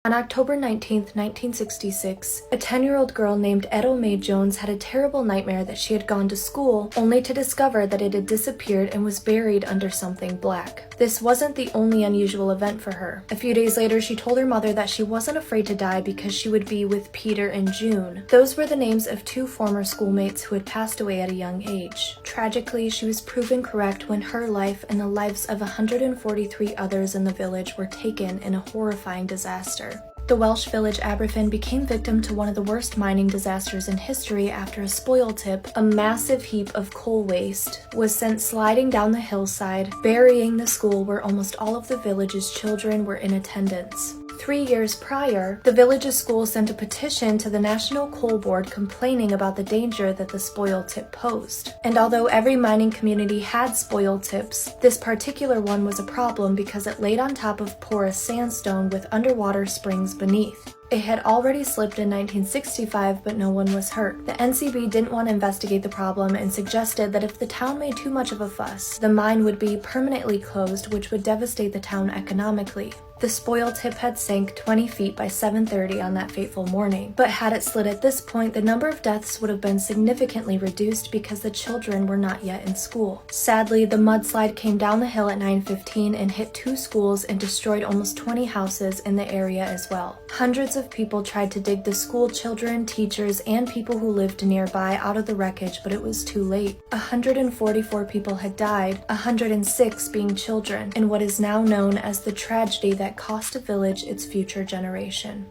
On October 19, 1966, a 10-year-old girl named Etta Mae Jones had a terrible nightmare that she had gone to school, only to discover that it had disappeared and was buried under something black. This wasn't the only unusual event for her. A few days later, she told her mother that she wasn't afraid to die because she would be with Peter and June. Those were the names of two former schoolmates who had passed away at a young age. Tragically, she was proven correct when her life and the lives of 143 others in the village were taken in a horrifying disaster. The Welsh village Aberfan became victim to one of the worst mining disasters in history after a spoil tip, a massive heap of coal waste, was sent sliding down the hillside, burying the school where almost all of the village's children were in attendance. 3 years prior, the village's school sent a petition to the National Coal Board complaining about the danger that the spoil tip posed. And although every mining community had spoil tips, this particular one was a problem because it laid on top of porous sandstone with underwater springs beneath. It had already slipped in 1965, but no one was hurt. The NCB didn't want to investigate the problem and suggested that if the town made too much of a fuss, the mine would be permanently closed, which would devastate the town economically. The spoil tip had sank 20 feet by 7:30 on that fateful morning, but had it slid at this point, the number of deaths would have been significantly reduced because the children were not yet in school. Sadly, the mudslide came down the hill at 9:15 and hit 2 schools and destroyed almost 20 houses in the area as well. Hundreds of people tried to dig the school children, teachers, and people who lived nearby out of the wreckage, but it was too late. 144 people had died, 106 being children, in what is now known as the tragedy that cost a village its future generation.